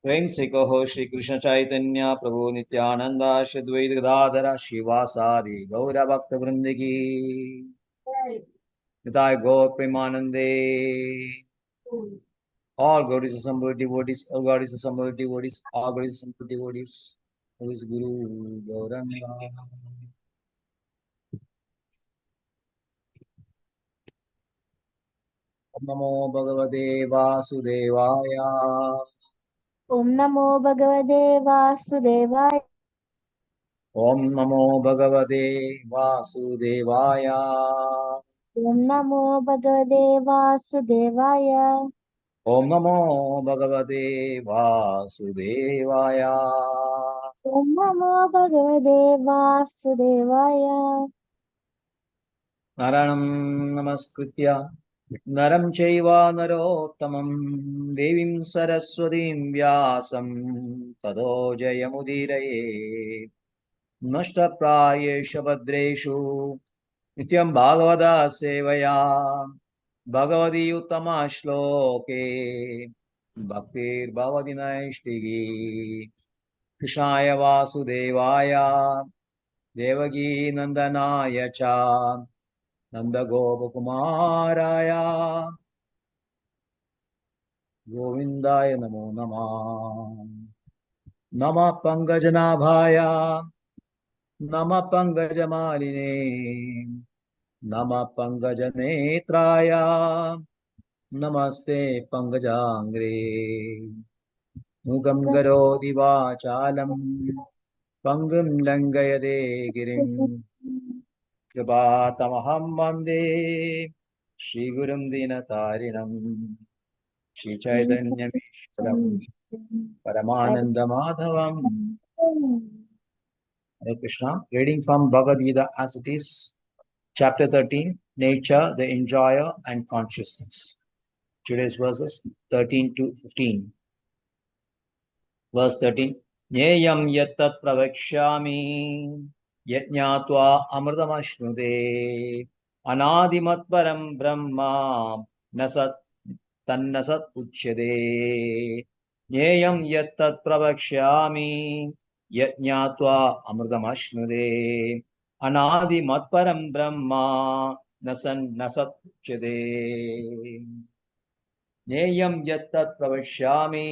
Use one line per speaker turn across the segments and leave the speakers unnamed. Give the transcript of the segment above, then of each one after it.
प्रेम से कहो श्री कृष्ण चैतन्य प्रभु नित्यानंदा श्री द्वैत गदाधर शिवासादि गौर भक्त वृंद की निताय गौर प्रेमानंदे। All glories assembled devotees, all glories assembled devotees, all glories assembled devotees. Who is Guru Gauranga? Om Namo Bhagavate Vasudevaya.
Om Namo Bhagavate Vasudevaya.
Om Namo Bhagavate Vasudevaya.
Om Namo Bhagavate Vasudevaya.
Om Namo Bhagavate Vasudevaya.
Om Namo Bhagavate Vasudevaya.
Naranam Namaskritya Naram Chaiva Narottamam Devim Saraswatim Vyasam Tado Jayamudiraye Nashtaprayesha Bhadreshu Nityam Bhagavada Sevaya Bhagavadi Uttama Shloke Bhaktir Bhavadi Naishtigi Krishnaya Vasudevaya Devagi Nandanaya Cha Nanda Gopakumaraya Govindaya Namo Namah Namah Pangajanabhaya Namah Pangajamarine Namah Pangajanetraya Namaste Pangajangre Mugam Garodi Vachalam Pangam Langayade Girim Kripatamaham Vande Shri Gurum Dinatarinam Shri Chaitanya Mishram Paramananda Madhavam. Hare Krishna. Reading from Bhagavad Gita as it is, Chapter 13, Nature, the Enjoyer and Consciousness. Today's verses 13 to 15. Verse 13. Nyayam yattat pravakshyami yajñātvā amrtamashnude anādimatparam brahma nasat tannasat uchyade. Nyayam yattat pravakshyami yajñātvā amrtamashnude anādimatparam brahma nasat uchyade. Nyayam yattat pravashyami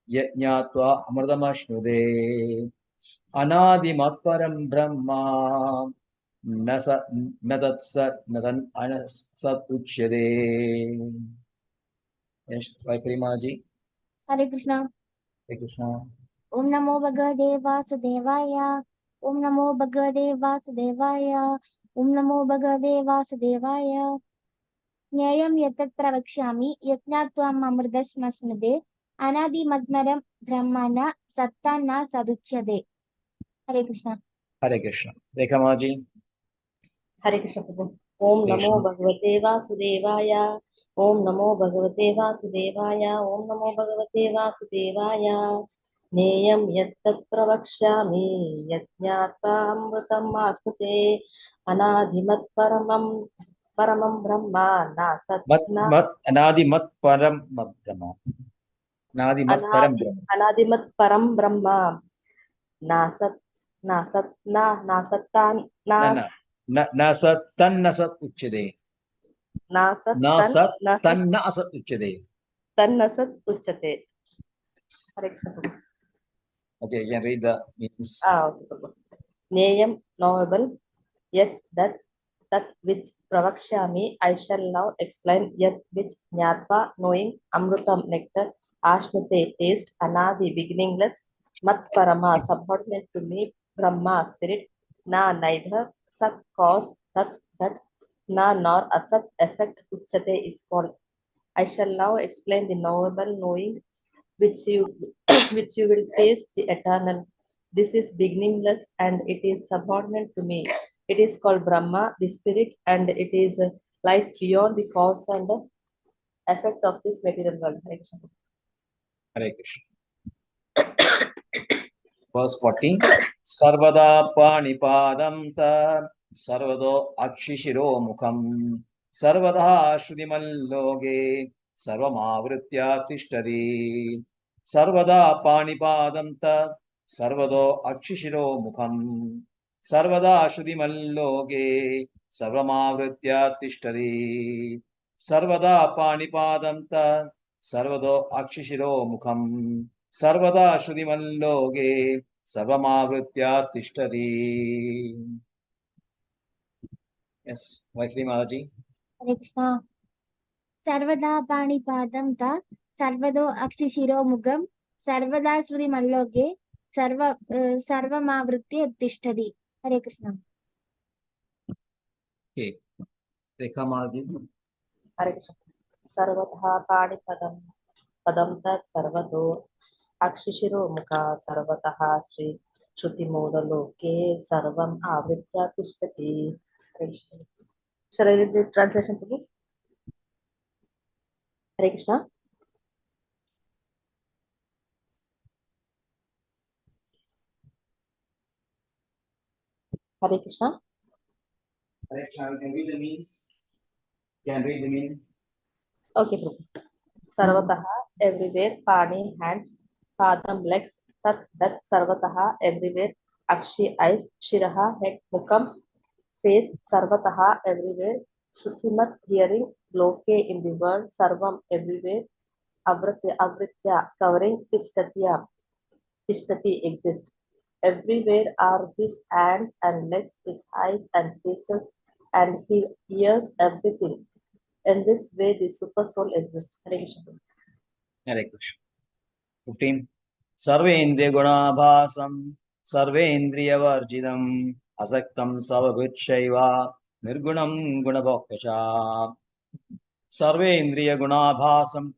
yajñātvā amrtamashnude anādimatparam brahma nadan anasat uchyade. Yes, Maji.
Hare Krishna.
Hare Krishna.
Om Namo Bhagavate Vasudevaya. Om Namo Bhagavate Vasudevaya. Om Namo Bhagavate Vasudevaya. Nyayam yatat pravakshyami yajñātvam amridasmasnude anadi madmaram brahmana satta na saduchyade. Hare Krishna.
Hare Krishna. Rekha Maji.
हरे कृष्ण प्रभु। ओम नमो भगवते वासुदेवाय। ओम नमो भगवते वासुदेवाय। ओम नमो भगवते वासुदेवाय। नेयं यत्तत् प्रवक्ष्यामि यज्ञात्वामृतम् आप्नुते अनादिमत् परमं ब्रह्म
अनादिमत् परम ब्रह्म
अनादिमत् परं ब्रह्म नासत् नासत् नासत्तान्
nasat tannasat uchyade. Nasat tannasat uchyade.
तन्नसत् उच्यते। हरे Krishna.
Okay, you can read the meanings.
Okay. Neyam, knowable, yet that which pravakshami, I shall now explain, yet which jnatva, knowing, amrutam, nectar, ashnute, taste, anadi, beginningless, mat parama, subordinate to me, brahma, spirit, na, neither, sat, cause, that, na, nor, asat, effect, uchate is called. I shall now explain the knowable, knowing, which you which you will taste the eternal. This is beginningless and it is subordinate to me. It is called Brahma, the spirit, and it is lies beyond the cause and effect of this material world.
Hare Krishna. Verse 14. Sarvada panipadam ta sarvado akshishiro mukham sarvada shrudimalloge sarvamavritya tishtari सर्वदा पाणिपादं तत् सर्वतो अक्षिशिरो मुखं सर्वदा श्रुतिमल्लोके सर्वमावृत्य तिष्ठति सर्वदा पाणिपादं तत् सर्वतो अक्षिशिरो मुखं सर्वदा श्रुतिमल्लोके सर्वमावृत्य तिष्ठति. Yes, Vaikri Mataji.
हरे कृष्ण सर्वदा पाणिपादं ता सर्वदो अक्षिशिरो मुखं सर्वदा श्रुतिमल्लोके सर्वमावृत्य तिष्ठति. हरे कृष्ण.
Okay, Rekha Mataji.
हरे कृष्ण सर्वतः पाणिपदं पदं तत् सर्वतो अक्षिशिरो मुखा सर्वतः श्री श्रुतिमूललोके सर्वम् आवृत्य तिष्ठति. हरे Krishna. Shall I read the translation to you? Hare Krishna. Hare Krishna.
Can read the means? Can read the meaning?
Okay, Prabhu. Sarvataha, everywhere, Pani, hands, Padam, legs, Tat, that, Sarvataha, everywhere, Akshi, eyes, Shiraha, head, Mukam, face, Sarvataha, everywhere, Shutimat, hearing, Loke, in the world, Sarvam, everywhere, Avritya, covering, Tishtati, exist. Everywhere are these hands and legs, his eyes and faces, and he hears everything. In this way, the super soul exists. Hare Krishna.
Hare Krishna. 15. Sarvendriya gunabhasam sarvendriya varjidam asaktam savabhutshaiva nirgunam gunabhoktasha. Sarvendriya gunabhasam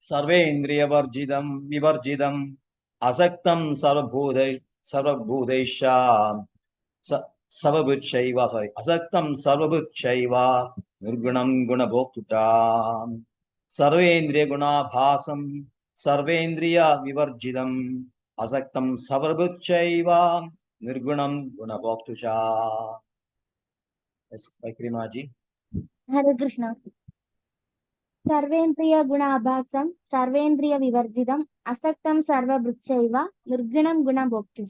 sarvendriya varjidam vivarjidam asaktam sarvabhudaisha savabhutshaiva asaktam sarvabhutshaiva nirgunam gunabhoktuta. सर्वेन्द्रिय गुणाभासं सर्वेन्द्रिय विवर्जितम् असक्तं सर्वभूतैव निर्गुणं गुणभोक्तुषा. जी.
हरे कृष्ण सर्वेन्द्रिय गुणाभासं सर्वेन्द्रिय विवर्जितम् असक्तं सर्वभृत्यैव निर्गुणं गुणभोक्तृ.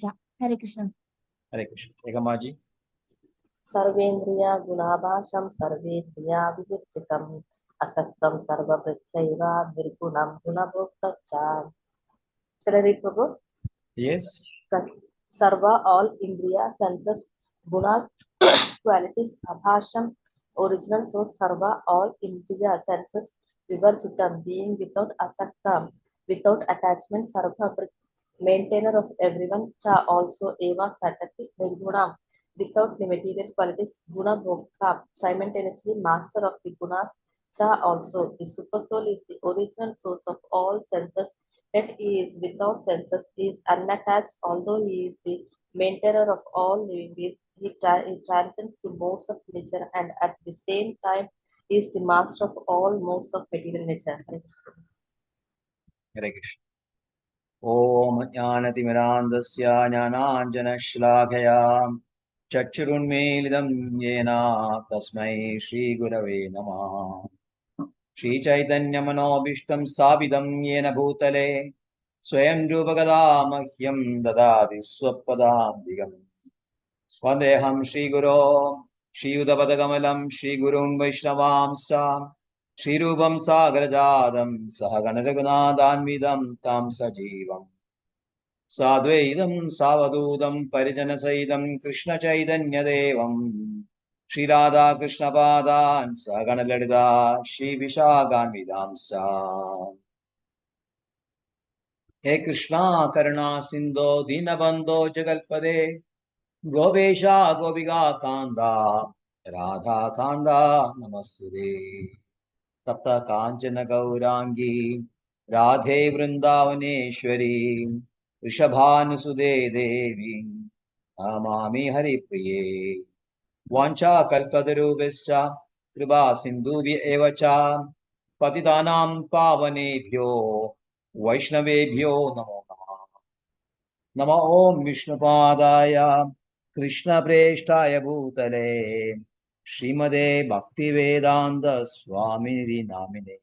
हरे कृष्ण.
हरे कृष्ण. एकमा जी.
सर्वेन्द्रिया गुणाभासं सर्वेन्द्रिया विवर्जितम् असक्तं सर्वभृत्यैव निर्गुणं गुणभोक्तृ. Shall I read, Prabhu?
Yes.
Sarva, all Indriya senses, guna qualities, abhasham, original source, sarva, all Indriya senses, vivarjitam, being without asakta, without attachment, sarva, maintainer of everyone, cha, also, eva, satati, nirgunam, without the material qualities, guna bhokta, simultaneously master of the gunas, cha, also, the super soul is the original source of all senses, that he is without senses, he is unattached, although he is the maintainer of all living beings, he transcends the modes of nature and at the same time is the master of all modes of material nature.
Hare Krishna. Om Jnanatimirandasya Jnananjanashlakaya Chakshurunmilidam Yena Tasmai Shri Gurave Namah. Shri Chaitanya Manobishtam Sthapitam Yena Bhutale Swayam Rupakada Mahyam Dadadi Swapadabhigam Vandeham Shri Guru Shri Udapatakamelam Shri Gurum Vaishnavamsa Shri Rupam Sagarajadam Sahaganaragunadanvidam Tam Sajivam Sadvaidam Savadudam Parijanasaidam Krishna Chaitanya Devam Shri Radha Krishna Padan Sagana Lalita Shri Vishaganvidamsa. He Krishna Karuna Sindho Dinabandho Jagalpade Govesha Gopiga Kanda Radha Kanda Namastude Tapta Kanchana Gaurangi Radhe Vrindavaneshwari Rishabhanusude Devi Namami Hari Priye Vancha Kalpatarubhescha Kripa Sindhuvi Evacha Patitanam Pavanebhyo Vaishnavebhyo Namo Namah. Nama Om Vishnupadaya Krishna Preshtaya Bhutale Srimade Bhaktivedanta Swamini Namine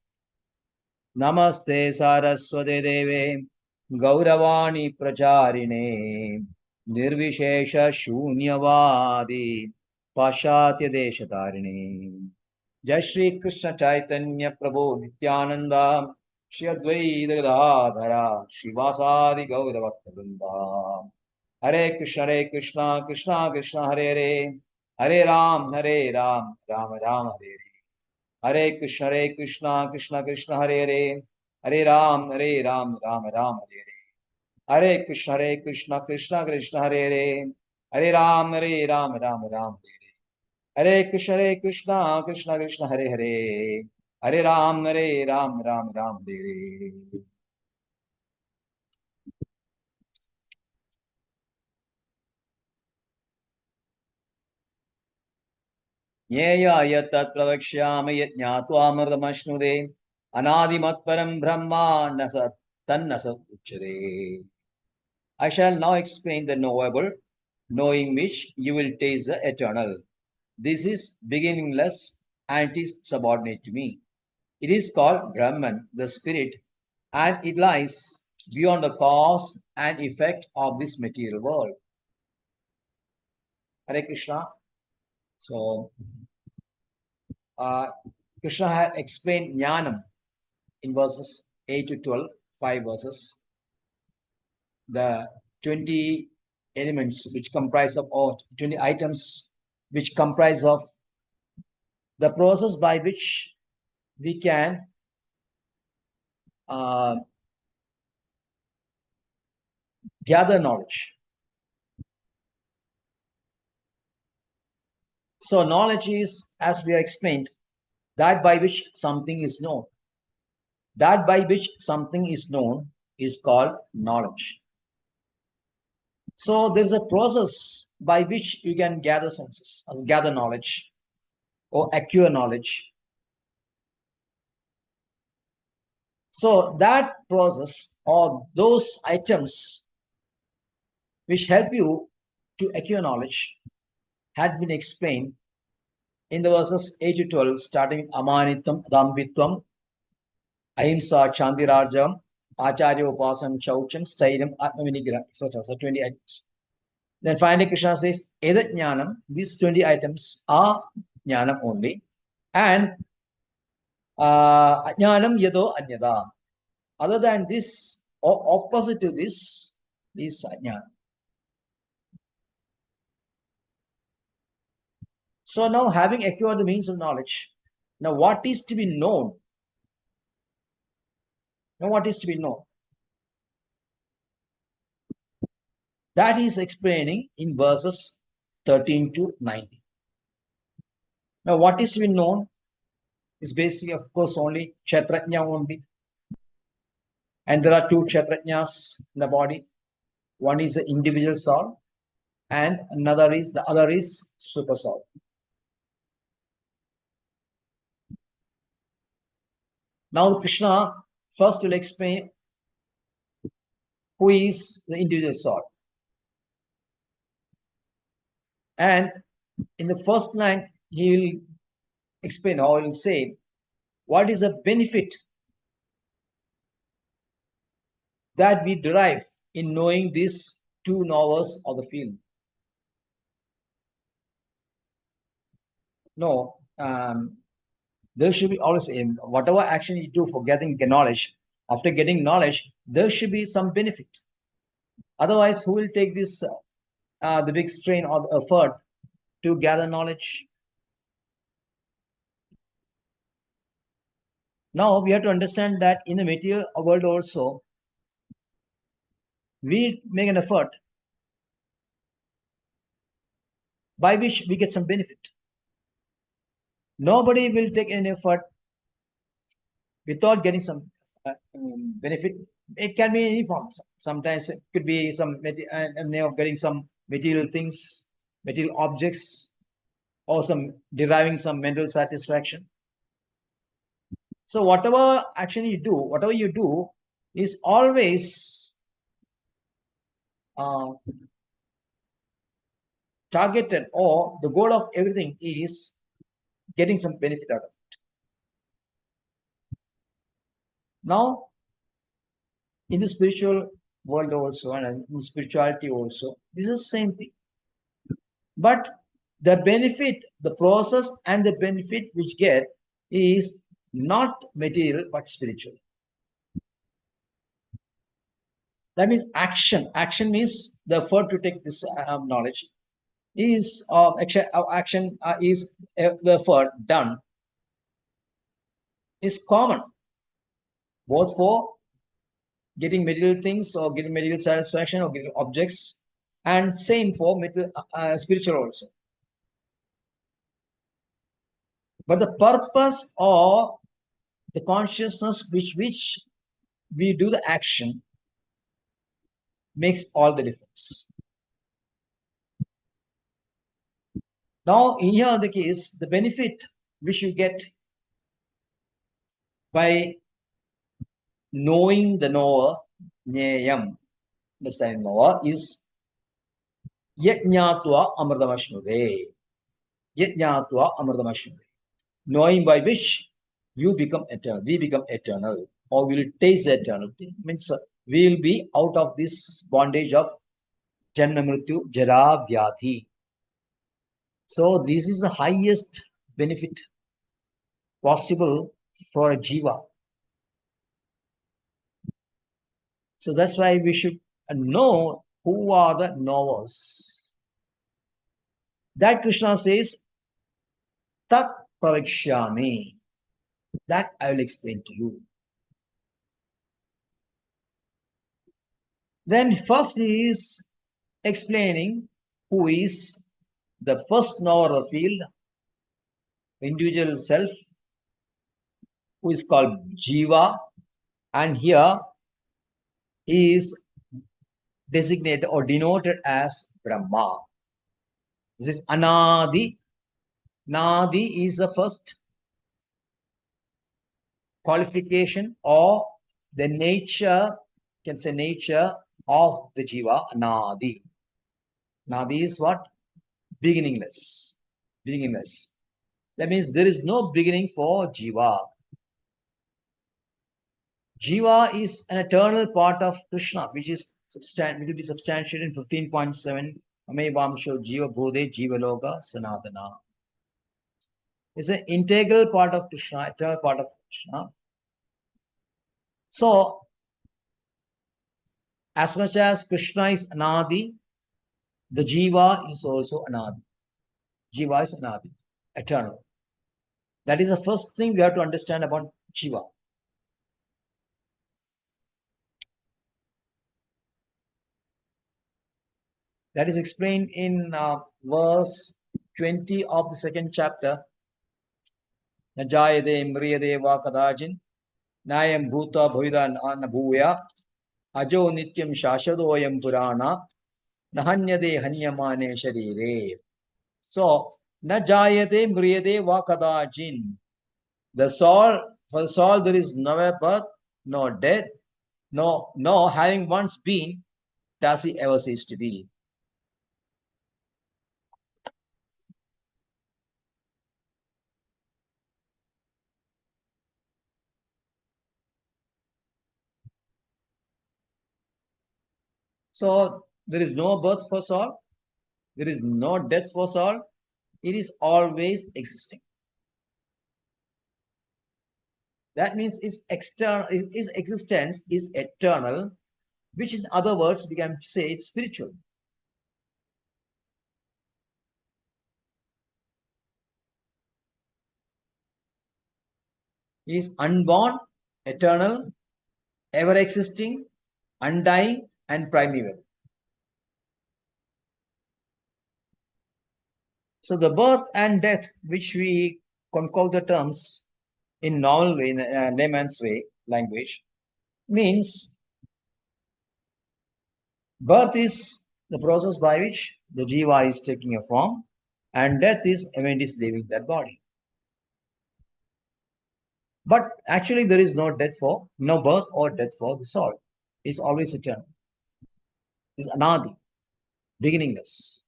Namaste Saraswate Deve Gauravani Pracharine Nirvishesha Shunyavadi Pashatya Deshatarine. Jai Shri Krishna Chaitanya Prabhu Nityananda Shri Advaita Gadadhara Shivasadi Gauravakta Vrinda. Hare Krishna, Krishna Krishna, Hare Hare, Hare Ram, Ram Ram, Hare Hare. Hare Krishna, Krishna Krishna, Hare Hare, Hare Ram, Ram Ram, Hare Hare. Hare Krishna, Krishna Krishna, Hare Hare, Hare Ram, Ram Ram, Hare Hare. Hare Krishna, Krishna Krishna, Hare Hare, Hare Ram, Ram Ram, Hare Hare. Yeya yatat pravakshami yat jnatva anadimatparam brahma nasat tannasat uchade. I shall now explain the knowable, knowing which you will taste the eternal. This is beginningless and it is subordinate to me. It is called Brahman, the spirit, and it lies beyond the cause and effect of this material world. Hare Krishna. So, Krishna had explained Jnanam in verses 8 to 12, 5 verses. The 20 elements which comprise of, or 20 items which comprise of the process by which we can gather knowledge. So knowledge is, as we have explained, that by which something is known. That by which something is known is called knowledge. So there's a process by which you can gather senses, gather knowledge or acquire knowledge. So that process or those items which help you to acquire knowledge had been explained in the verses 8 to 12, starting with Amanitam, Adambitvam, Ahimsa, Chandirajam, Acharya Upasam, Chaucham, Stairam, Atmavinigra, etc. So 20 items. Then finally Krishna says, Edat Jnanam, these 20 items are Jnanam only. And Jnanam Yado Anyada. Other than this, or opposite to this, is Jnana. So now, having acquired the means of knowledge, now what is to be known? Now what is to be known? That is explaining in verses 13 to 19. Now what is to be known is basically, of course, only Kshetrajna only. And there are two Kshetrajnas in the body. One is the individual soul, and the other is super soul. Now Krishna first will explain who is the individual soul. And in the first line, he will explain, or he will say, what is the benefit that we derive in knowing these two knowers of the field. No, there should be always aim. Whatever action you do for getting the knowledge, after getting knowledge, there should be some benefit. Otherwise, who will take this the big strain or the effort to gather knowledge? Now we have to understand that in the material world also, we make an effort by which we get some benefit. Nobody will take any effort without getting some benefit. It can be in any form. Sometimes it could be some of getting some material things, material objects, or some deriving some mental satisfaction. So whatever action you do, whatever you do is always targeted, or the goal of everything is getting some benefit out of it. Now, in the spiritual world also and in spirituality also, this is the same thing. But the benefit, the process and the benefit which get is not material but spiritual. That means action. Action means the effort to take this knowledge is action is the effort done is common both for getting material things or getting material satisfaction or getting objects, and same for material, spiritual also. But the purpose or the consciousness which we do the action makes all the difference. Now, in here the case, the benefit which you get by knowing the knower, Nyayam, understanding knower, is Yajñātva amritamashnude. Yajñātva amritamashnude. Knowing by which you become eternal, we become eternal, or will taste eternity. Means we will be out of this bondage of Janma Mrityu Jara Vyadhi. So this is the highest benefit possible for a jiva. So that's why we should know who are the knowers. That Krishna says, Tat Parikshyami. That I will explain to you. Then first he is explaining who is the first knower of the field, individual self, who is called Jiva, and here he is designated or denoted as Brahma. This is Anadi. Nadi is the first qualification or the nature, can say nature of the Jiva, Anadi. Nadi is what? Beginningless. Beginningless. That means there is no beginning for Jiva. Jiva is an eternal part of Krishna, which is will be substantiated in 15.7. Amevamsho Jiva Bhode Jiva Loka Sanatana. It's an integral part of Krishna, eternal part of Krishna. So, as much as Krishna is Anadi, the Jiva is also Anadi. Jiva is Anadi, eternal. That is the first thing we have to understand about Jiva. That is explained in verse 20 of the second chapter. Najayade mriyade va kadajin nayam bhuta bhuvidan anabhuya ajo nityam shashadoyam purana nahanyade hanyamane sharire. So, najayade mriyade va kadajin. The soul, for the soul there is no birth, no death, no having once been, does he ever cease to be. So there is no birth for soul, there is no death for soul, it is always existing. That means its existence is eternal, which in other words we can say it's spiritual. He is unborn, eternal, ever existing, undying, and primeval. So the birth and death, which we concoct the terms in normal way, in layman's way, language, means birth is the process by which the jiva is taking a form, and death is when it is leaving that body. But actually, there is no birth or death for the soul. It's always eternal. It's anadi, beginningless.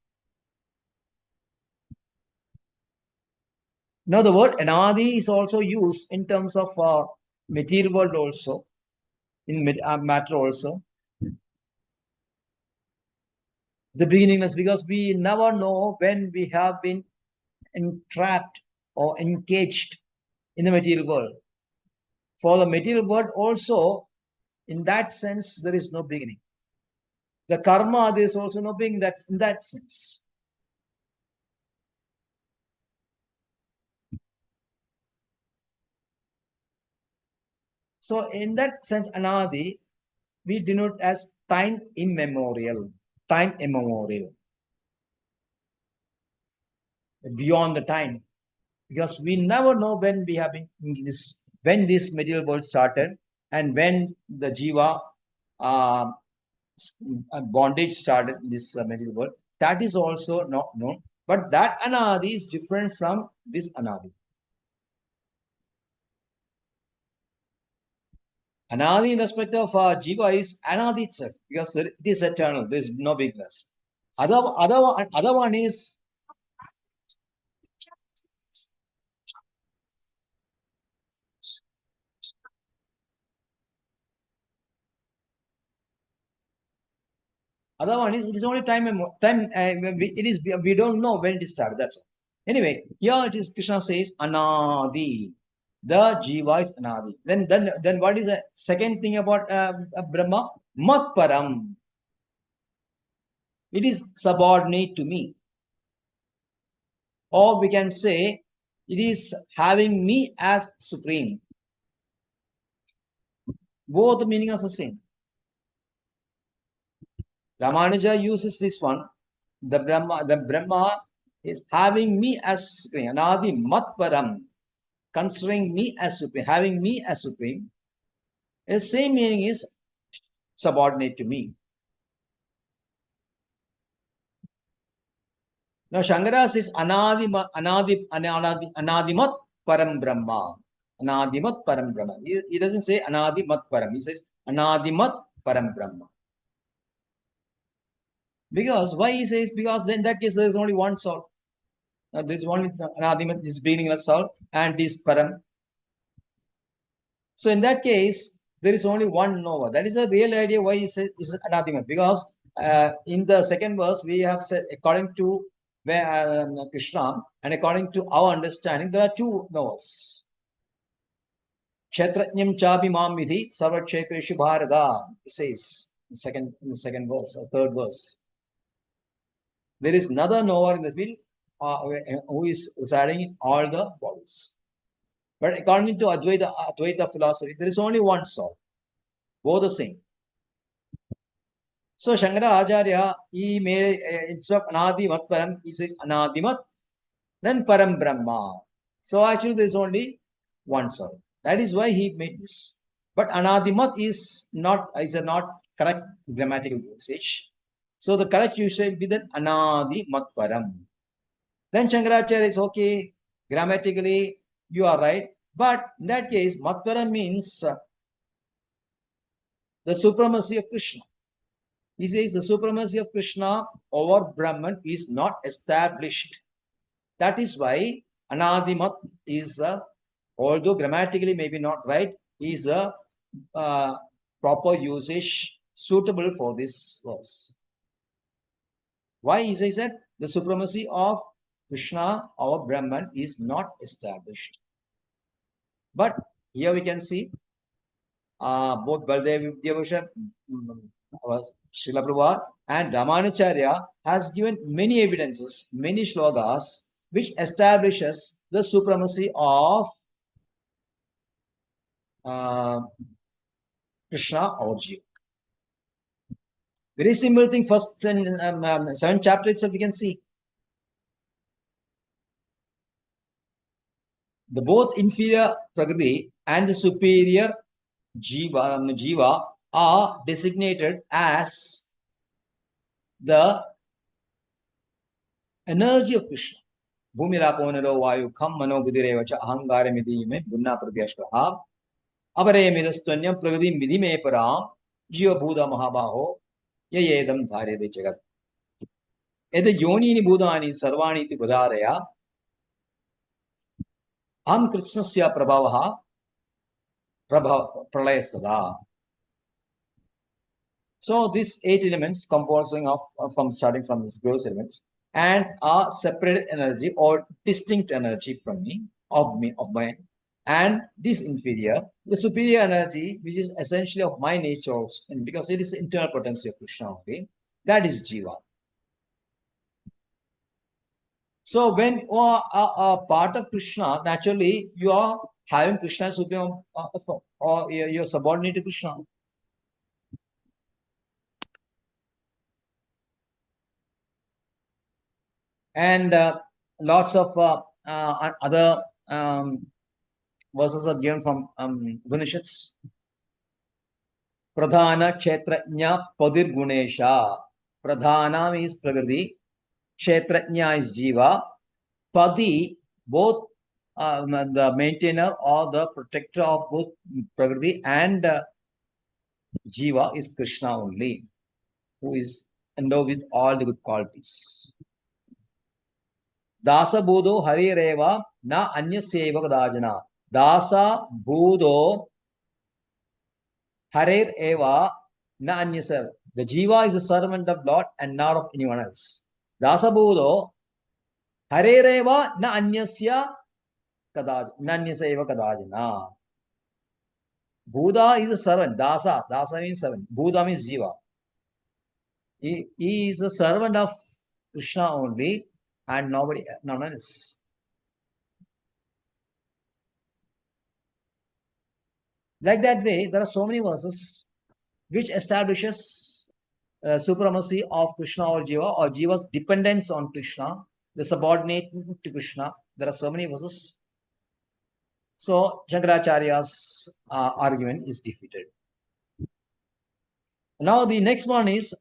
Now, the word anadi is also used in terms of material world also. in matter also. The beginningless, because we never know when we have been entrapped or engaged in the material world. For the material world also, in that sense, there is no beginning. The karma, there is also no beginning. That's in that sense. So in that sense, anadi, we denote as time immemorial. Time immemorial. Beyond the time. Because we never know when we have been in this, when this material world started, and when the jiva bondage started in this material world. That is also not known. But that anadi is different from this anadi. Anadi in respect of jiva is anadi itself, because it is eternal. There is no bigness. Other one is it is only time. It is, we don't know when it started. That's all. Anyway, here it is. Krishna says anadi. The jiva is anadi. Then what is the second thing about Brahma? Mat param. It is subordinate to me. Or we can say it is having me as supreme. Both the meaning are the same. Ramanuja uses this one. The Brahma is having me as supreme. Anadi mat param. Considering me as supreme, having me as supreme. The same meaning is subordinate to me. Now Shankara says anadimat param brahma. Anadimat param brahma. He doesn't say anadimat param. He says anadimat param brahma. Because why he says? Because then in that case there is only one soul. Now there is only anadimat, this beginningless soul, and this param. So in that case there is only one knower. That is a real idea why he says is anadimat. Because in the second verse we have said according to Krishna, and according to our understanding, there are two knowers. Kshetrajñam chapi mam vidhi sarva kshetreshu bharata, it says in the second verse, or third verse. There is another knower in the field who is residing in all the bodies. But according to Advaita philosophy, there is only one soul, both the same. So Shankara Acharya, he made instead of Anadi Mat Param, he says Anadimat, then Param Brahma. So actually there is only one soul. That is why he made this. But Anadimat is a not correct grammatical usage. So the correct usage will be that Anadi Mat Param. Then Shankaracharya is okay, grammatically you are right. But in that case, Mat Param means the supremacy of Krishna. He says the supremacy of Krishna over Brahman is not established. That is why Anadimat is, although grammatically maybe not right, is a proper usage suitable for this verse. Why is he said the supremacy of Krishna over Brahman is not established. But here we can see both Baldev Vidyabhusha, Srila Prabhupada and Ramanacharya has given many evidences, many shlokas, which establishes the supremacy of Krishna or Jiva. Very simple thing. First 7 chapters itself we can see. The both inferior Prakriti and the superior Jiva are designated as the energy of Krishna. Bhumiraponaro vayu kham mano buddhirevacha ahangara midhi me gunna pratyashkaha avare midastanyam prakriti midhi me param jiva bhuda mahabaho yayedam dharede jagat. Eda yonini bhudani sarvani iti buddharaya am krishnasya prabhavaha pralayastada. So these 8 elements composing of from starting from these gross elements and are separated energy or distinct energy from me, of mine, and this inferior, the superior energy, which is essentially of my nature also, and because it is internal potency of Krishna only, that is Jiva. So when you are a part of Krishna, naturally you are having Krishna as supreme, or you're subordinate to Krishna. And lots of other verses are given from Upanishads. Pradhana Kshetrajna Padir Gunesha. Pradhana is Prakriti, Kshetrajna is Jiva. Padi, both the maintainer or the protector of both Prakriti and Jiva is Krishna only, who is endowed with all the good qualities. Dasa Buddho Hari Reva Na Anya Seva Kadajana. Dasa Buddho Harer Eva Na Anya Seva. The Jiva is a servant of Lord and not of anyone else. Dasa Buddho Harer Eva Na Anyasya Kadajana. Na Anya Seva Kadajana. Buddha is a servant. Dasa. Dasa means servant. Buddha means Jiva. He is a servant of Krishna only and nobody, none else. Like that way, there are so many verses which establishes supremacy of Krishna or Jiva's dependence on Krishna, the subordinate to Krishna. There are so many verses. So Shankaracharya's argument is defeated. Now the next one is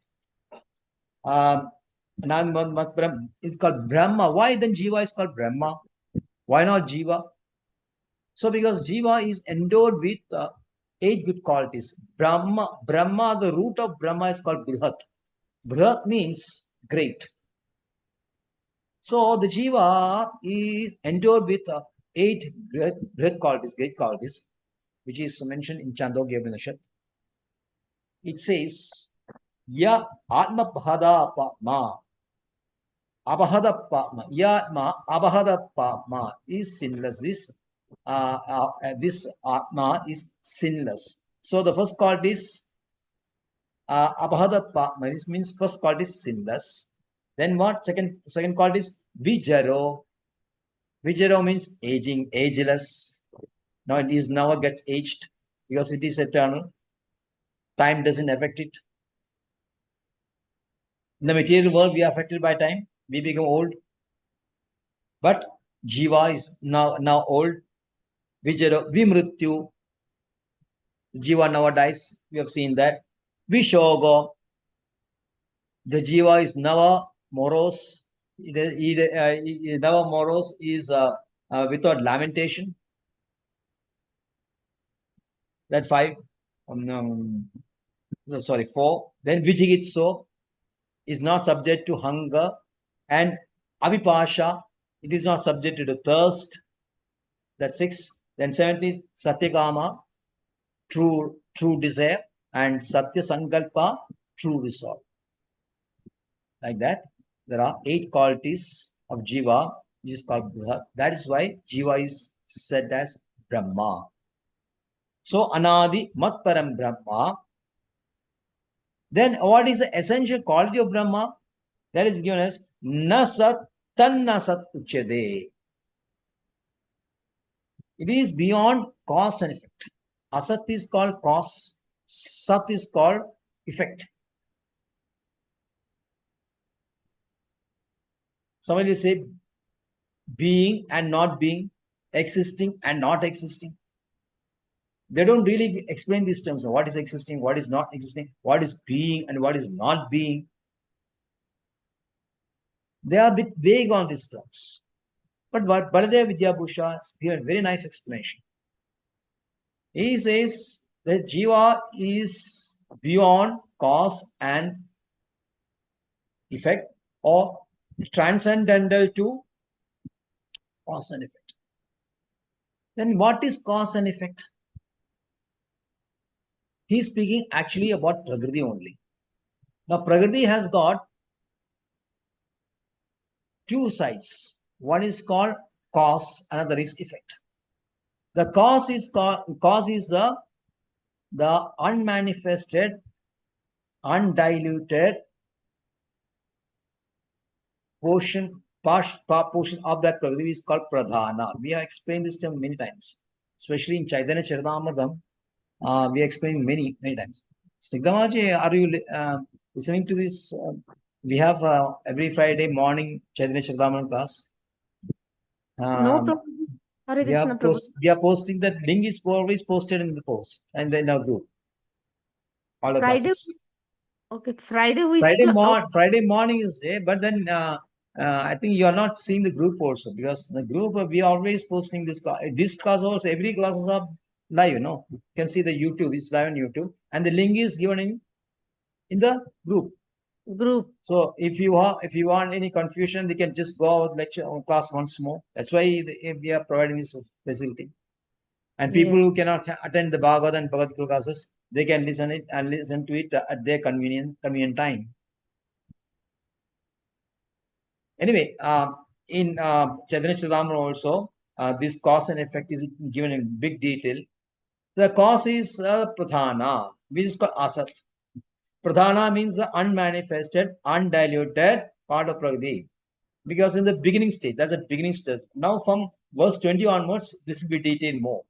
it's called Brahma. Why then Jiva is called Brahma? Why not Jiva? So because Jiva is endowed with 8 good qualities. Brahma, the root of Brahma is called Brihat. Brihat means great. So the Jiva is endowed with 8 great qualities, which is mentioned in Chandogya Upanishad. It says, Ya Atma Bhada Patma. Abahada Patma. Yatma Abahada Patma is sinless. This Atma is sinless. So the first quality is Abahada Patma. This means first quality is sinless. Then what? Second quality is Vijaro. Vijaro means aging, ageless. Now it is never get aged because it is eternal. Time doesn't affect it. In the material world, we are affected by time. We become old. But Jiva is now old. Vijaro, Vimrityu. Jiva never dies. We have seen that. Vishogo. The Jiva is never morose. Never morose is without lamentation. That 5. Sorry, 4. Then Vijigitso is not subject to hunger. And Avipasha, it is not subject to the thirst. That's 6. Then 7th is Satyagama, true desire, and Satya Sankalpa, true resolve. Like that, there are 8 qualities of Jiva, which is called Brihat. That is why Jiva is said as Brahma. So Anadi Matparam Brahma. Then what is the essential quality of Brahma? That is given as Nasat Tannasat Uchade. It is beyond cause and effect. Asat is called cause, Sat is called effect. Somebody say being and not being, existing and not existing. They don't really explain these terms. What is existing, what is not existing, what is being and what is not being. They are a bit vague on these terms. But what Baladev Vidyabhusha has given a very nice explanation. He says that Jiva is beyond cause and effect or transcendental to cause and effect. Then what is cause and effect? He is speaking actually about Prakriti only. Now, Prakriti has got two sides. One is called cause, another is effect. The cause is the unmanifested, undiluted portion of that Prakriti is called Pradhana. We have explained this term many times, especially in Chaitanya Charitamrita. We explained many times. Snigdhamaji, are you listening to this? We have every Friday morning Chaitanya Charitamrita class.
No problem. Hare Krishna Prabhu.
We are posting that link is always posted in the post and in our group. All the
Friday.
classes.
Okay, Friday which
Friday morning is there, but then I think you are not seeing the group also, because the group we are always posting this class. This class also, every classes are live. You can see the YouTube. It's live on YouTube, and the link is given in the group. So if you want any confusion, they can just go out lecture or class once more. That's why we are providing this facility. And people who cannot attend the Bhagavad and Bhagavad Gita classes, they can listen to it at their convenient time. Anyway, in Chaitanya Charitamrita also, this cause and effect is given in big detail. The cause is pradhana, which is called asat. Pradhana means the unmanifested, undiluted part of Prakriti. Because in the beginning stage, that's the beginning stage. Now from verse 20 onwards, this will be detailed more.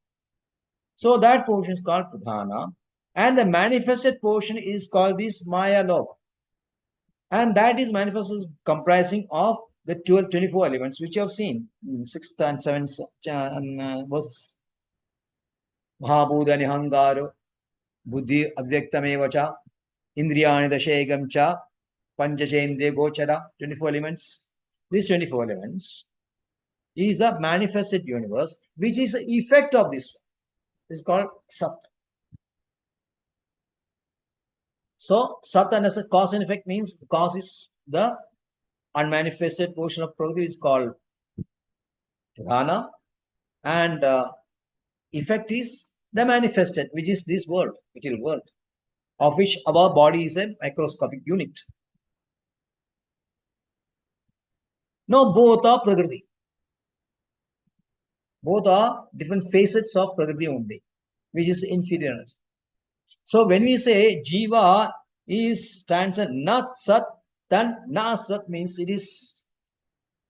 So that portion is called pradhana. And the manifested portion is called this Maya Lok. And that is manifested comprising of the 24 elements which you have seen in 6th and 7th verses. Mahabhudani Hangaro, Buddhi Avyaktamevacha, Indriyani Dashegam Cha, Panchachendriya Gochara, 24 elements. These 24 elements is a manifested universe, which is the effect of this one. This is called Sat. So, Sat and as a cause and effect means the cause is the unmanifested portion of Prakriti is called Pradhana, and effect is the manifested, which is this world, material world, of which our body is a microscopic unit. Now, both are Prakriti. Both are different facets of Prakriti only, which is inferior energy. So, when we say Jiva stands at Nat Sat, then Na Sat means it is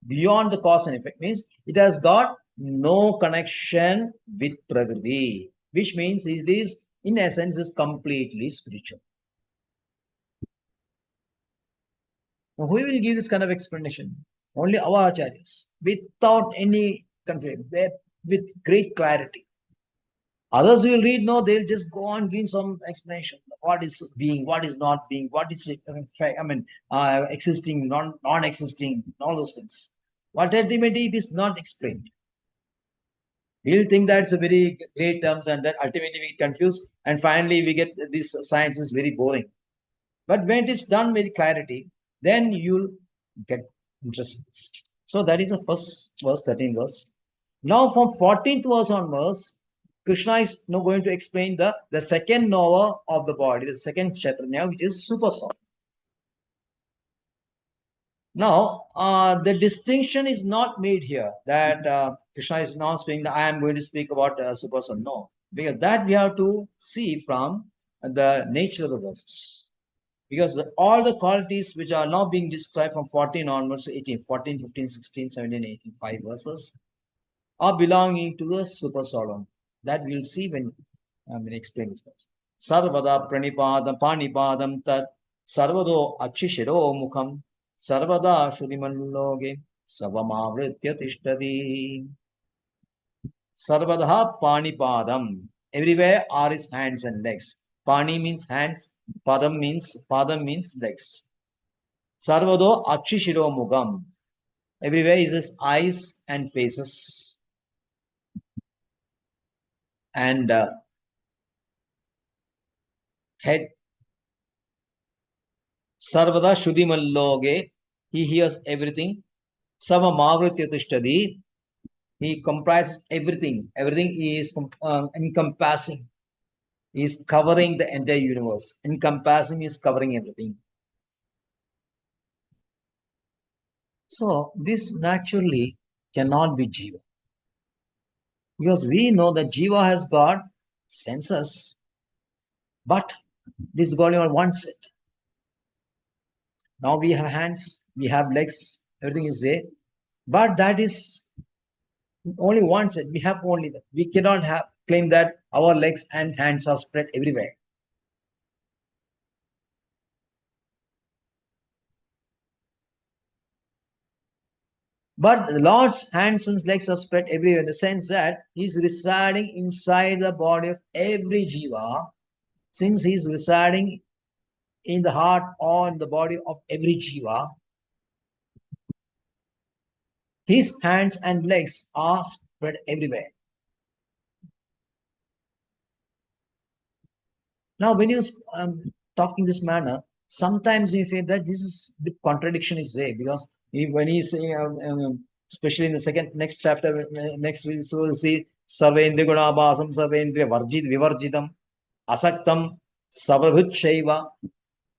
beyond the cause and effect, means it has got no connection with Prakriti, which means it is, in essence, is completely spiritual. Now, who will give this kind of explanation? Only our acharyas, without any confusion, with great clarity. Others will read, no, they'll just go on giving some explanation. What is being, what is not being, what is existing, non-existing, all those things. What ultimately it is not explained. We'll think that's a very great terms, and then ultimately we get confused, and finally we get this science is very boring. But when it is done with clarity, then you'll get interested. So that is the first verse, 13th verse. Now from 14th verse onwards, Krishna is now going to explain the second nova of the body, the second Kshatranya, which is super soul. Now, the distinction is not made here that Krishna is now speaking that I am going to speak about super soul. No, because that we have to see from the nature of the verses. Because all the qualities which are now being described from 14 onwards, 18, 14, 15, 16, 17, 18, 5 verses, are belonging to the super soul. That we'll see when I explain this. Sarvada pranipadam panipadam tat sarvado akshishiro mukham sarvada shrimanloge savamavritya tishtadi. Sarvada panipadam. Everywhere are his hands and legs. Pani means hands, padam means legs. Sarvado akshishiro mukham. Everywhere is his eyes and faces. And head. Sarvada Shuddhimalloge, he hears everything. Sava Mavritya Tishtadi, he comprises everything. Everything is encompassing. He is covering the entire universe. Encompassing is covering everything. So this naturally cannot be Jiva. Because we know that Jiva has got senses, but this is only on one set. Now we have hands, we have legs, everything is there. But that is only one set. We have only that. We cannot claim that our legs and hands are spread everywhere. But the Lord's hands and legs are spread everywhere in the sense that He's residing inside the body of every jiva. Since He's residing in the heart or in the body of every jiva, His hands and legs are spread everywhere. Now, when you talk in this manner, sometimes you feel that this is the contradiction is there because when he's saying, especially in the next chapter, next week, so we'll see Sarvendriya Gunabhasam, Sarvendriya Vivarjitam, Asaktam, Savrabhut Shaiva,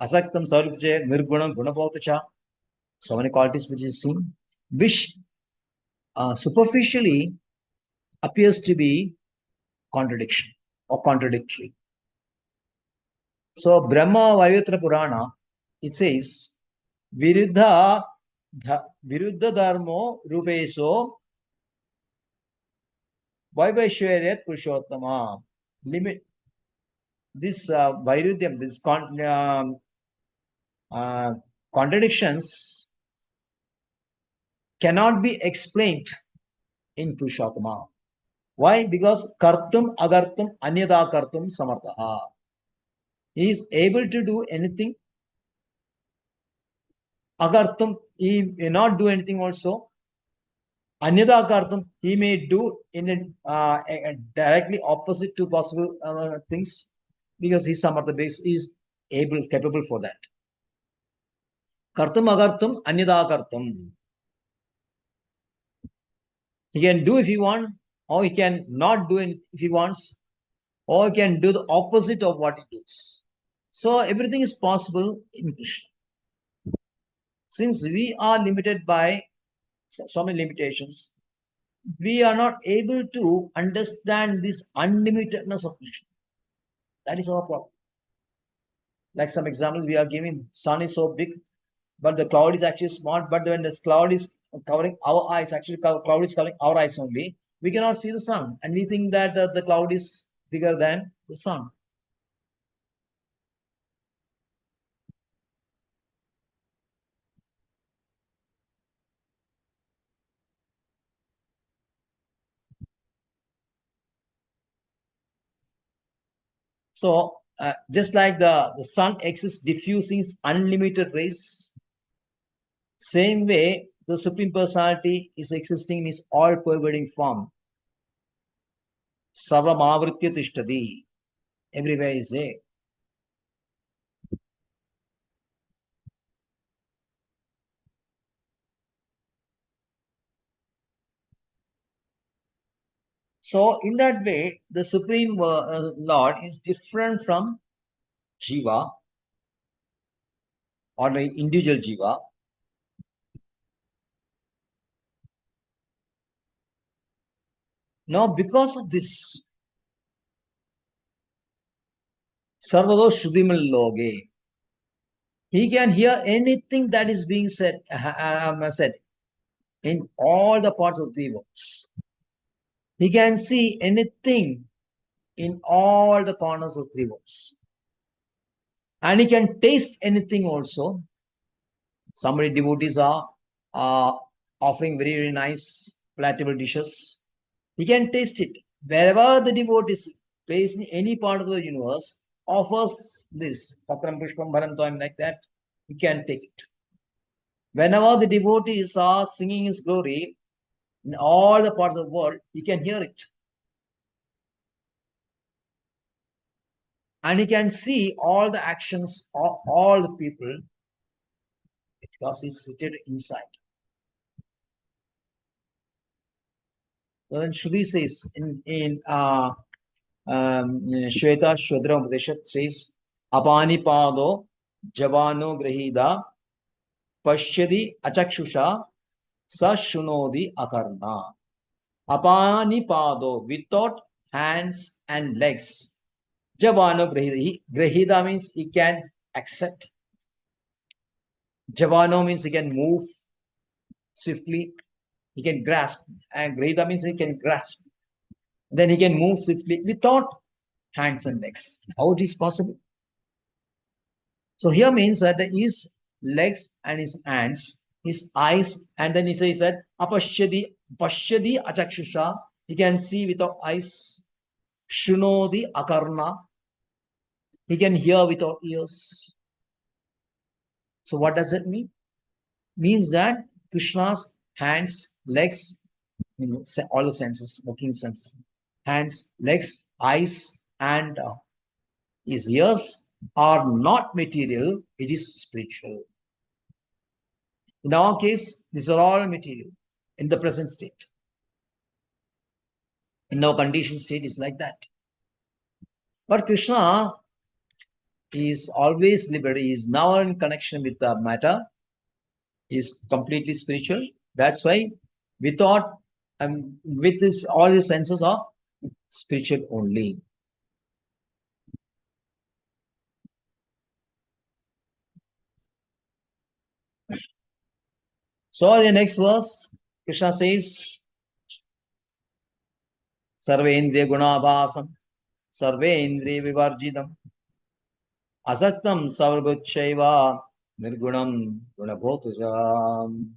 Asaktam, Sarvabhut Nirgunam, Gunapautacha. So many qualities which is seen, which superficially appears to be contradiction or contradictory. So Brahma Vayutra Purana, it says, Viruddha Dharmo Rupeso Vaibhashwaryat Purushottama. Limit this Vairudyam, this contradictions cannot be explained in Purushottama. Why? Because Kartum Agartum Anyada Kartum Samartha. He is able to do anything. Agartum, he may not do anything also. Anyada Kartum, he may do in a directly opposite to possible things because his Samartha base is capable for that. Kartum Agartum Anyada Kartum. He can do if he wants, or he can not do it if he wants, or he can do the opposite of what he does. So everything is possible in Krishna. Since we are limited by so many limitations, we are not able to understand this unlimitedness of Krishna. That is our problem. Like some examples we are giving, sun is so big, but the cloud is actually small. But when this cloud is covering our eyes, actually cloud is covering our eyes only, we cannot see the sun. And we think that the cloud is bigger than the sun. So just like the sun exists diffusing unlimited rays, same way the Supreme Personality is existing in his all-pervading form. Sarvam avritya tishtadi. Everywhere is there. So in that way, the Supreme Lord is different from Jiva or the individual Jiva. Now, because of this, Sarvado Shrudimal Loge, he can hear anything that is being said in all the parts of the worlds. He can see anything in all the corners of three worlds. And he can taste anything also. Somebody devotees are offering very, very nice palatable dishes. He can taste it. Wherever the devotee is placed in any part of the universe, offers this, Patram Pushpam Bharam Toim, like that, he can take it. Whenever the devotees are singing his glory in all the parts of the world, he can hear it. And he can see all the actions of all the people because he's seated inside. So then Shruti says in Shweta Shudra Upadeshat says, Apani Pado Javano Grahida Pashyadi Achakshusha sa shunodi akarna. Apani pado, without hands and legs. Javano grahida. Grahida means he can accept. Javano means he can move swiftly. He can grasp. And grahida means he can grasp. Then he can move swiftly without hands and legs. How it is possible? So here means that his legs and his hands, his eyes, and then he says that apashyadi, pashyadi achakshusha, he can see without eyes. Shunodi akarna, he can hear without ears. So what does that mean? Means that Krishna's hands, legs, all the senses, working senses, hands, legs, eyes, and his ears are not material, it is spiritual. In our case, these are all material in the present state. In our conditioned state, is like that. But Krishna is always liberated. He is now in connection with the matter. He is completely spiritual. That's why without with this, all his senses are spiritual only. So the next verse, Krishna says, Sarvendriya gunabhasam, Sarvendriya vivarjidam, Asaktam sarvabhutshaiva, Nirgunam gunabhotujam.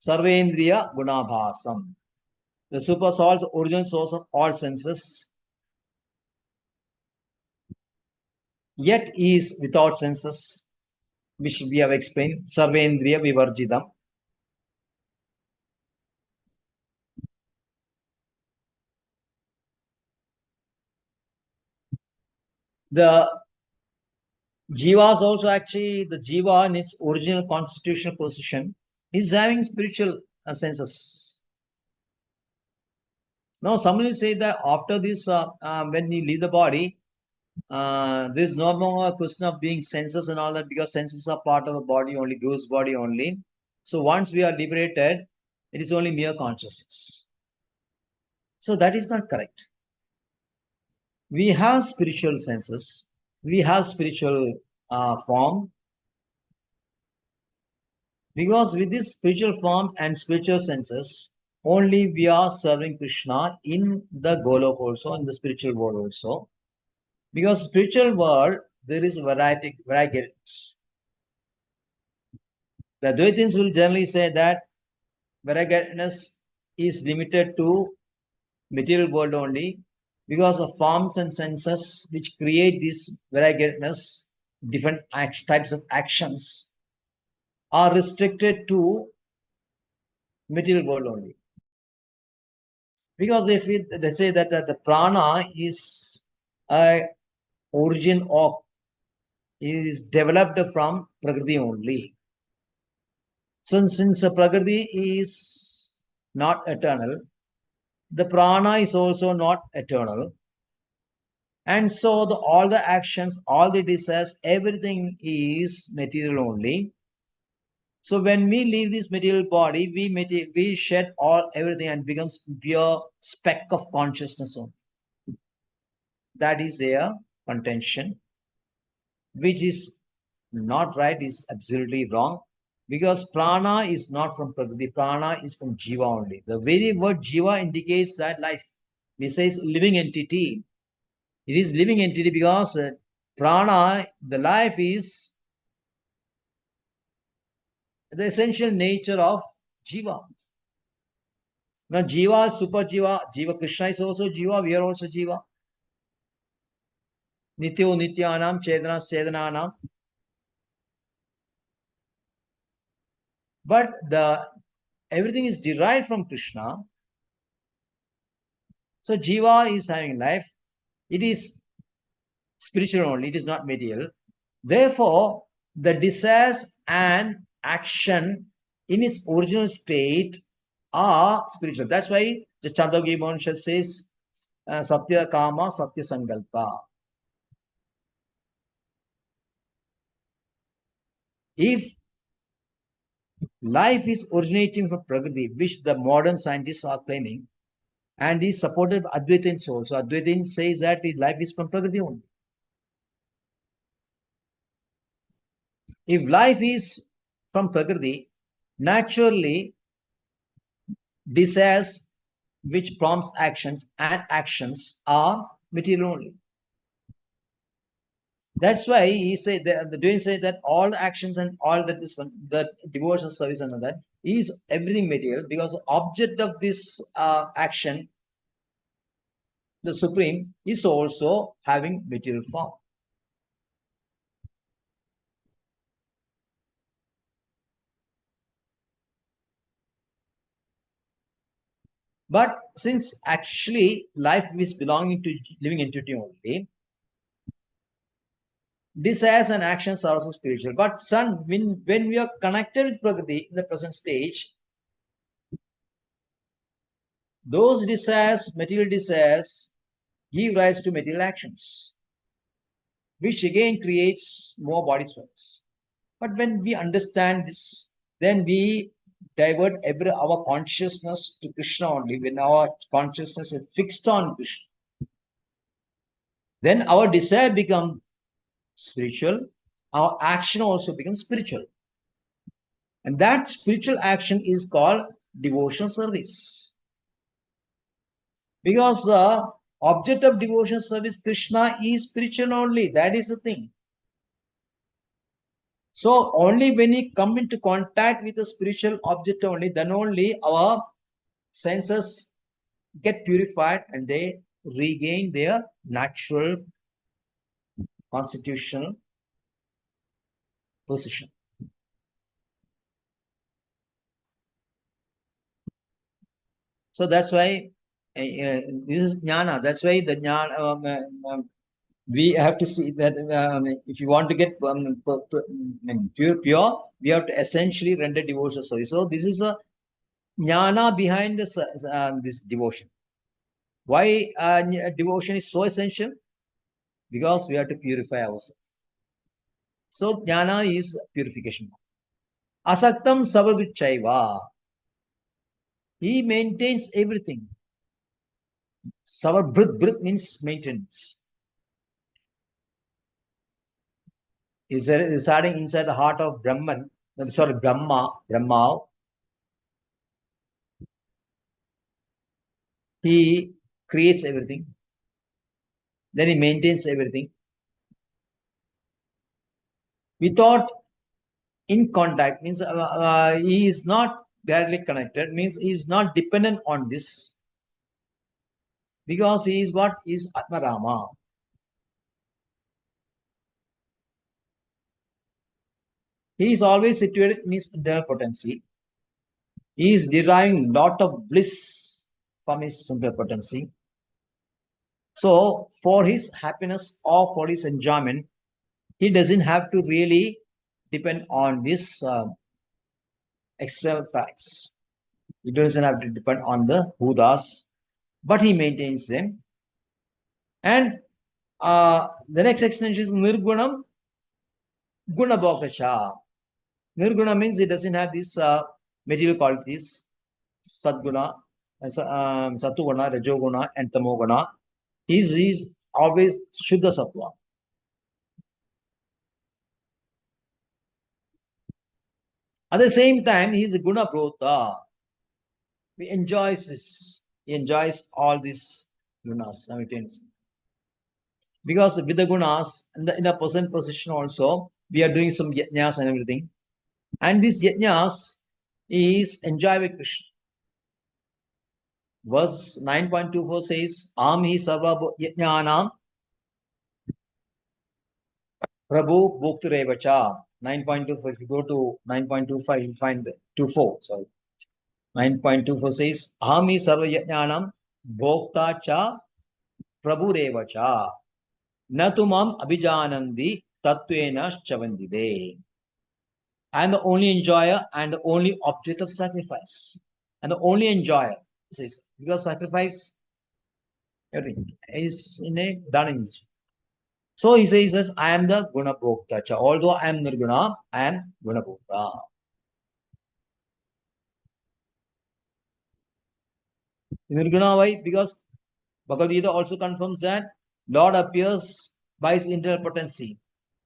Sarvendriya gunabhasam. The super soul, the original source of all senses, yet is without senses, which we have explained. Sarvendriya vivarjidam. The Jiva is also actually, the Jiva in its original constitutional position is having spiritual senses. Now, some will say that after this, when you leave the body, there's no more a question of being senses and all that, because senses are part of the body only, gross body only. So once we are liberated, it is only mere consciousness. So that is not correct. We have spiritual senses, we have spiritual form, because with this spiritual form and spiritual senses, only we are serving Krishna in the Golok also, in the spiritual world also. Because spiritual world, there is varieties. The Advaitins will generally say that variegatedness is limited to material world only, because of forms and senses which create this variegatedness, different types of actions are restricted to material world only. Because if they say that the prana is a origin of, is developed from Prakriti only. So since Prakriti is not eternal, the prana is also not eternal. And so all the actions, all the desires, everything is material only. So when we leave this material body, we shed everything and becomes pure speck of consciousness only. That is their contention, which is not right, is absolutely wrong, because prana is not from Prakriti, prana is from Jiva only. The very word Jiva indicates that life. We say living entity. It is living entity because prana, the life, is the essential nature of Jiva. Now Jiva is super Jiva. Jiva Krishna is also Jiva. We are also Jiva. Nityo Nityanam Chedanas Chedananam. But everything is derived from Krishna. So Jiva is having life. It is spiritual only. It is not material. Therefore, the desires and action in its original state are spiritual. That's why the Chandogya Upanishad says Satya Kama Satya Sankalpa. If life is originating from Prakriti, which the modern scientists are claiming, and is supported by Advaitins also. Advaitins says that life is from Prakriti only. If life is from Prakriti, naturally desires which prompts actions and actions are material only. That's why he said that the doing say that all the actions and all that is the devotional service and all that is everything material, because the object of this action, the supreme, is also having material form. But since actually life is belonging to living entity only, desires and actions are also spiritual. But son, when we are connected with Prakriti in the present stage, those desires, material desires, give rise to material actions, which again creates more body sweats. But when we understand this, then we divert our consciousness to Krishna only. When our consciousness is fixed on Krishna, then our desire becomes spiritual, our action also becomes spiritual. And that spiritual action is called devotional service. Because the object of devotional service, Krishna, is spiritual only. That is the thing. So only when we come into contact with the spiritual object only, then only our senses get purified and they regain their natural constitutional position. So that's why this is jnana. That's why the jnana, we have to see that if you want to get pure, we have to essentially render devotional service. So this is a jnana behind this devotion. Why devotion is so essential? Because we have to purify ourselves. So jnana is purification. Asaktam Savarvichaiva. He maintains everything. Savar means maintenance. Is residing inside the heart of Brahman, Brahma. He creates everything. Then he maintains everything. Without in contact means he is not directly connected, means he is not dependent on this. Because he is what is Atmarama. He is always situated in his internal potency. He is deriving lot of bliss from his central potency. So for his happiness or for his enjoyment, he doesn't have to really depend on this external facts. He doesn't have to depend on the Buddhas, but he maintains them. And the next extension is Nirgunam Gunabhokasha. Nirguna means it doesn't have these material qualities, Sadguna, Satuguna, Rajoguna, and Tamoguna. He's always Shuddha Sattva. At the same time, he's a Guna Prota. He enjoys this. He enjoys all these gunas simultaneously. Because with the gunas, in the present position also, we are doing some yajnas and everything. And these yajnas is enjoyed by Krishna. Verse 9.24 says, Am hi sarva yajnanam Prabhu Bhokturevacha. 9.24, if you go to 9.25, you find the 24, sorry. 9.24 says, Aham hi sarva yajnanam Bhokta cha Prabhurevacha. Natumam abhijanandi tattvena chavandide. I am the only enjoyer and the only object of sacrifice. and the only enjoyer. He says, because sacrifice, everything is in a done in this. So he says, I am the guna bhokta. Although I am nirguna, I am guna bhokta. Nirguna, why? Because Bhagavad Gita also confirms that Lord appears by his internal potency.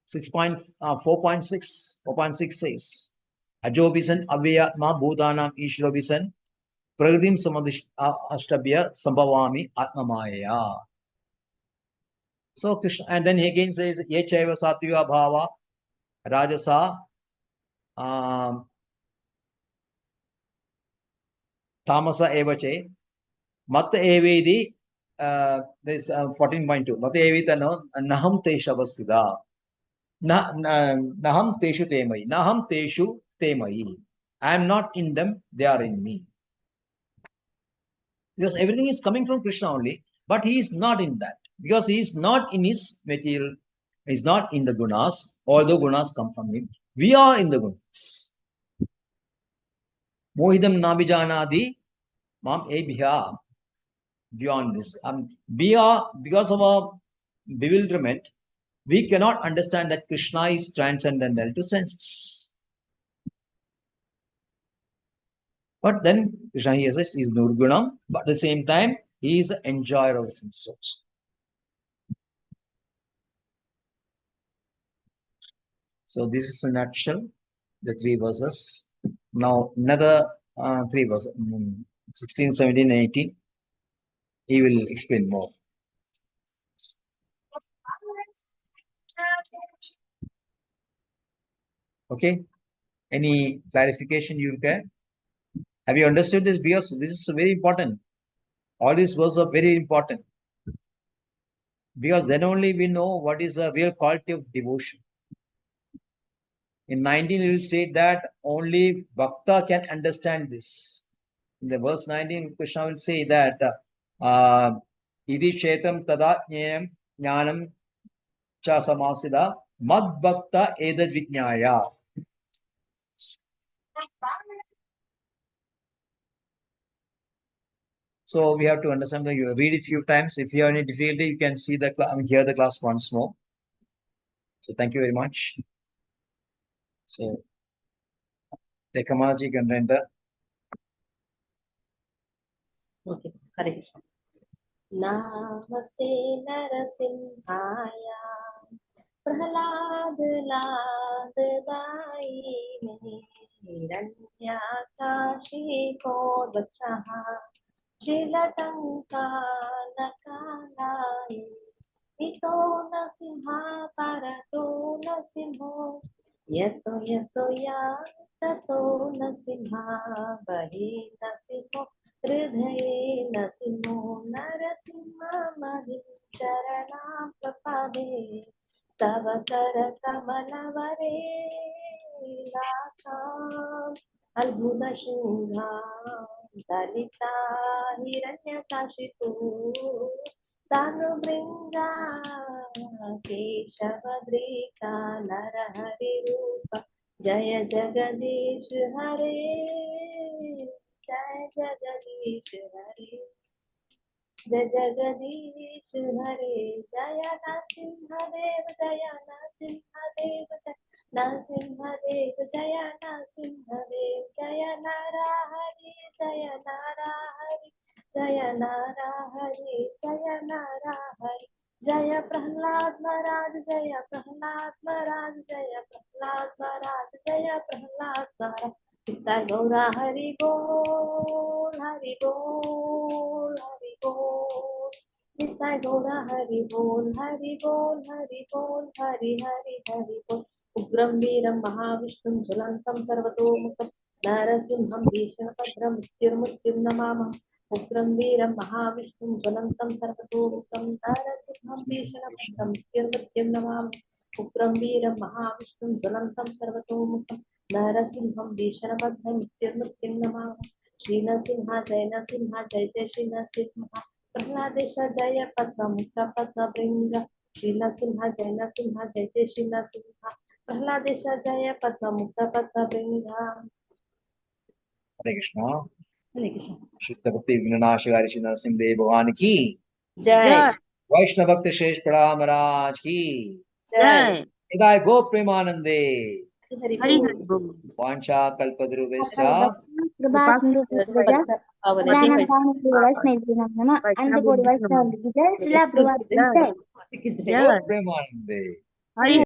4.6 says, Ajobisan Avyatma Bhutanam Ishrobisan Pragritim Samadishtabhya Sambhavami Atmamaya. So Krishna, and then he again says, Yechaiva Satviga Bhava Rajasa Tamasa Evache Matta Evedi. There's 14.2. Matta Evita no Naham Teshavasida. Naham Teshu Temai. Naham Teshu Temai. I am not in them, they are in me. Because everything is coming from Krishna only, but he is not in that. Because he is not in his material, he is not in the gunas, although gunas come from him. We are in the gunas. Mohidam Nabijanadi Mam Ebhya. Beyond this, we are, because of our bewilderment, we cannot understand that Krishna is transcendental to senses. But then Krishna, he says, is Nurgunam, but at the same time, he is the enjoyer of senses. So this is a nutshell, the 3 verses. Now another 3 verses, 16, 17, 18. He will explain more. Okay. Any clarification you can? Have you understood this? Because this is very important. All these verses are very important. Because then only we know what is the real quality of devotion. In 19, it will state that only Bhakta can understand this. In the verse 19, Krishna will say that Idi Shetam Tada Jnanam Cha Samasida Mad Bhakta Edad Vijnaya. So we have to understand that you read it few times. If you have any difficulty, you can see the hear the class once more. So thank you very much. So the Kamalaji can render.
Okay, Hare Krishna. Namaste Narasimhaya Prahlad Ladadaine Hiranyakashi Kodvakshaha Shilatanka Nakalai Ito Nasimha Parato Nasimho Yato Yato Ya Tato Nasimha Bahi Nasimho हृदये नसिंहो नरसिंहमहिं शरणं प्रपदे तव करकमलवरे लाखाम् अद्भुतशृङ्गां दलिता हिरण्यकशिपु तनुभृङ्गा केशवद्रिका नरहरिरूप जय जगदीश हरे जय जगदीश हरे जय जगदीश हरे जय नरसिंहदेव जय नरसिंहदेव जय नरसिंहदेव जय नरसिंहदेव जय नाराहरि जय नाराहरि जय नाराहरि जय नाराहरि जय प्रहलाद महाराज जय प्रहलाद महाराज जय प्रहलाद महाराज जय प्रहलाद महाराज पिता गौरा हरि बोल हरि बोल हरि बोल पिता गौरा हरि बोल हरि बोल हरि बोल हरि हरि हरि बोल उग्रं वीरं महाविष्णुं ज्वलन्तं सर्वतोमुखं नरसिंहं भीषणभद्रं मृत्युर्मृत्युं नमामः उग्रं वीरं महाविष्णुं ज्वलन्तं सर्वतोमुखं नरसिंहं भीषणभद्रं मृत्युर्मृत्युं नमामः उग्रं वीरं महाविष्णुं ज्वलन्तं सर्वतोमुखं नरसिंहं भीषणभद्रं मृत्युर्मृत्युं नमामः श्री नरसिंह जय जय श्री नरसिंह प्रह्लादेश जय पद्ममुख पद्मभृंग श्री नरसिंह जय जय श्री नरसिंह प्रह्लादेश जय पद्ममुख पद्मभृंग
Hare Krishna.
हरे कृष्ण।
शुद्ध भक्ति विनाशकारी श्री नरसिंहदेव भगवान की,
जय
जय
वैष्णव भक्त शेष प्रणाम महाराज की,
जय
जय
निदाय गो प्रेमानंदे,
हरि
हरि
बोल।
हरि बोल।
वांछा कल्पद्रुभ्यश्च
कृपा सिंधु
అవనతి
अंत कोटि वैष्णव की जय, श्रीला प्रभुपाद की जय।
की जय।
गो प्रेमानंदे।
हरि